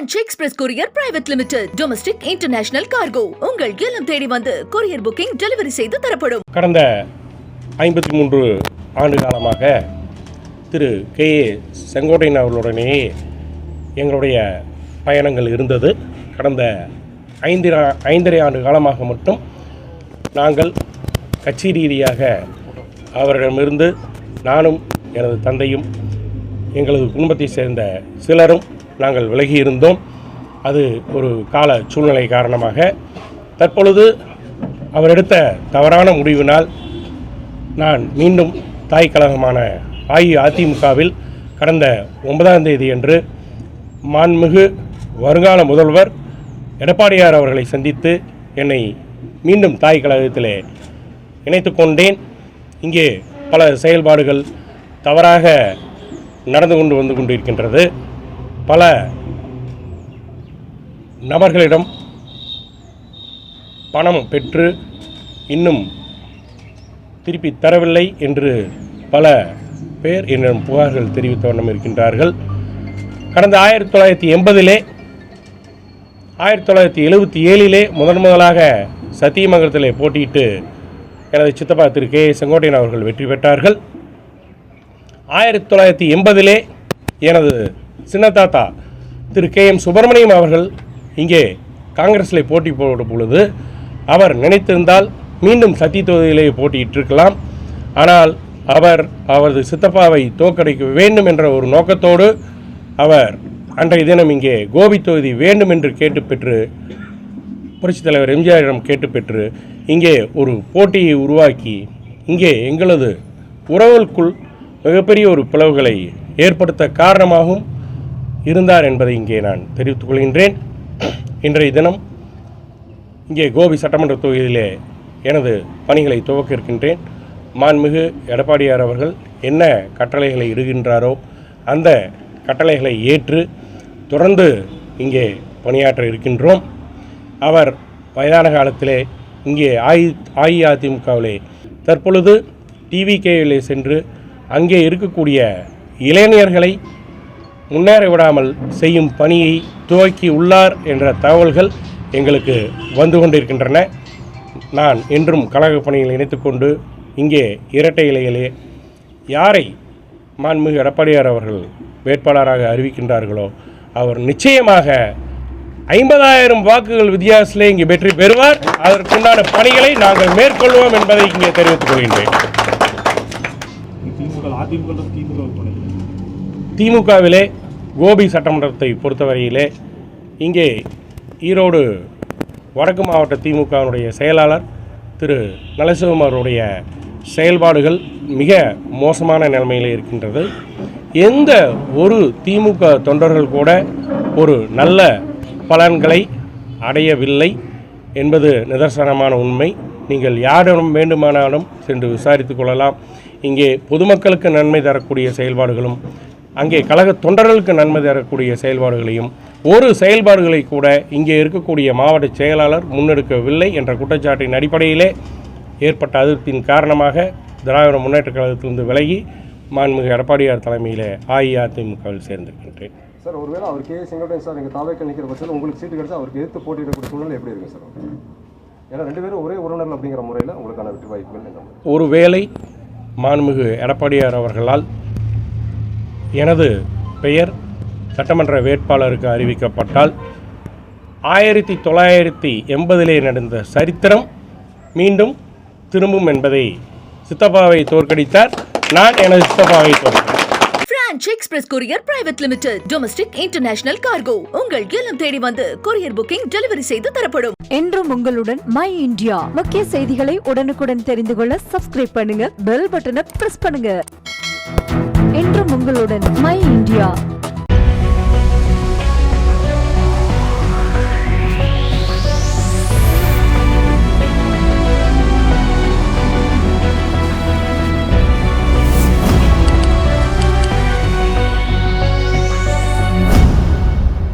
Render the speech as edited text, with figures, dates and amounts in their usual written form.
Branch express courier private limited. Domestic international cargo. உங்கள் இல்லம் தேடி வந்து கொரியர் புக்கிங் டெலிவரி செய்து தரப்படும். கடந்த 53 ஆண்டு காலமாக திரு கே. செங்கோட்டையன் அவர்களுடனேயே எங்களுடைய பயணங்கள் இருந்தது. கடந்த 5.5 ஆண்டு காலமாக மட்டும் நாங்கள் கட்சி ரீதியாக அவரிடமிருந்து நானும் எனது தந்தையும் எங்களது குடும்பத்தை சேர்ந்த சிலரும் நாங்கள் விலகி இருந்தோம். அது ஒரு கால சூழ்நிலை காரணமாக தற்பொழுது அவர் எடுத்த தவறான முடிவினால் நான் மீண்டும் தாய் கழகமான அஇஅதிமுகவில் கடந்த 9ஆம் தேதி அன்று மாண்புமிகு வருங்கால முதல்வர் எடப்பாடியார் அவர்களை சந்தித்து என்னை மீண்டும் தாய் கழகத்திலே இணைத்து கொண்டேன். இங்கே பல செயல்பாடுகள் தவறாக நடந்து வந்து கொண்டிருக்கின்றது. பல நபர்களிடம் பணம் பெற்று இன்னும் திருப்பி தரவில்லை என்று பல பேர் என்னிடம் புகார்கள் தெரிவித்த வண்ணம் இருக்கின்றார்கள். கடந்த 1980 1977 முதலாக சத்தியமங்கலத்திலே போட்டியிட்டு எனது சித்தப்பா திரு கே. செங்கோட்டையன் அவர்கள் வெற்றி பெற்றார்கள். 1980 எனது சின்னத்தாத்தா திரு கே.எம். சுப்பிரமணியம் அவர்கள் இங்கே காங்கிரஸில் போட்டி போடும் பொழுது அவர் நினைத்திருந்தால் மீண்டும் சத்தி தொகுதியிலே போட்டியிட்டிருக்கலாம். ஆனால் அவர் அவரது சித்தப்பாவை தோற்கடிக்க வேண்டும் என்ற ஒரு நோக்கத்தோடு அவர் அன்றைய தினம் இங்கே கோபி தொகுதி வேண்டும் என்று கேட்டு பெற்று புரட்சித் தலைவர் எம்ஜிஆரிடம் கேட்டு பெற்று இங்கே ஒரு போட்டியை உருவாக்கி இங்கே எங்களது உறவுகளுக்குள் மிகப்பெரிய ஒரு பிளவுகளை ஏற்படுத்த காரணமாகவும் இருந்தார் என்பதை இங்கே நான் தெரிவித்துக் கொள்கின்றேன். இன்றைய தினம் இங்கே கோபி சட்டமன்ற தொகுதியிலே எனது பணிகளை துவக்க இருக்கின்றேன். மாண்புமிகு எடப்பாடியார் அவர்கள் என்ன கட்டளைகளை இடுகின்றாரோ அந்த கட்டளைகளை ஏற்று தொடர்ந்து இங்கே பணியாற்ற இருக்கின்றோம். அவர் வயதான காலத்திலே இங்கே அஇஅதிமுகவிலே தற்பொழுது டிவிகேவிலே சென்று அங்கே இருக்கக்கூடிய இளைஞர்களை முன்னேற விடாமல் செய்யும் பணியை துவக்கி உள்ளார் என்ற தகவல்கள் எங்களுக்கு வந்து கொண்டிருக்கின்றன. நான் என்றும் கழக பணியில் இணைத்துக்கொண்டு இங்கே இரட்டை இலையிலே யாரை மாண்புமிகு எடப்பாடியார் அவர்கள் வேட்பாளராக அறிவிக்கின்றார்களோ அவர் நிச்சயமாக 50,000 வாக்குகள் வித்தியாசத்திலே இங்கே வெற்றி பெறுவார். அதற்குண்டான பணிகளை நாங்கள் மேற்கொள்வோம் என்பதை இங்கே தெரிவித்துக் கொள்கின்றேன். திமுகவிலே கோபி சட்டமன்றத்தை பொறுத்தவரையிலே இங்கே ஈரோடு வடக்கு மாவட்ட திமுகவினுடைய செயலாளர் திரு நலசிவமாருடைய செயல்பாடுகள் மிக மோசமான நிலைமையில் இருக்கின்றது. எந்த ஒரு திமுக தொண்டர்கள் கூட ஒரு நல்ல பலன்களை அடையவில்லை என்பது நிதர்சனமான உண்மை. நீங்கள் யாரிடம் வேண்டுமானாலும் சென்று விசாரித்து கொள்ளலாம். இங்கே பொதுமக்களுக்கு நன்மை தரக்கூடிய செயல்பாடுகளும் அங்கே கழக தொண்டர்களுக்கு நன்மை தரக்கூடிய செயல்பாடுகளையும் ஒரு செயல்பாடுகளை கூட இங்கே இருக்கக்கூடிய மாவட்ட செயலாளர் முன்னெடுக்கவில்லை என்ற குற்றச்சாட்டின் அடிப்படையிலே ஏற்பட்ட அதிருப்தியின் காரணமாக திராவிட முன்னேற்ற கழகத்திலிருந்து விலகி மாண்புமிகு எடப்பாடியார் தலைமையில் அஇஅதிமுகவில் சேர்ந்திருக்கின்றேன். சார், ஒருவேளை அவர் கே. செங்கோட்டையன் சார் எங்கள் தாவேக்கள் நிற்கிற பட்சத்தில் உங்களுக்கு சீட்டு கிடைச்சா அவருக்கு எதிர்த்து போட்டியிடக்கூடிய சூழ்நிலை எப்படி இருக்குது சார்? ஏன்னா 2 பேரும் ஒரே உறவினர்கள் அப்படிங்கிற முறையில் உங்களுக்கான வெற்றி வாய்ப்புகள் ஒருவேளை மாண்புமிகு எடப்பாடியார் அவர்களால் எனது பெயர் சட்டமன்ற வேட்பாளருக்கு அறிவிக்கப்பட்டால் 1980 நடந்த சரித்திரம் மீண்டும் திரும்பும் என்பதை சித்தப்பாவை தோற்கடித்தார். நான் எனது சித்தப்பாவை தோற்கடித்தேன். Branch express courier private limited. Domestic international cargo. உங்கள் இல்லம் தேடி வந்து கொரியர் புக்கிங் டெலிவரி செய்து தரப்படும். என்றும் உங்களுடன் மை இந்தியா. முக்கிய செய்திகளை உடனுக்குடன் தெரிந்து கொள்ள சப்ஸ்கிரைப் பண்ணுங்க, பெல் பட்டனை பிரஸ் பண்ணுங்க. என்றும் உங்களுடன் மை இந்தியா.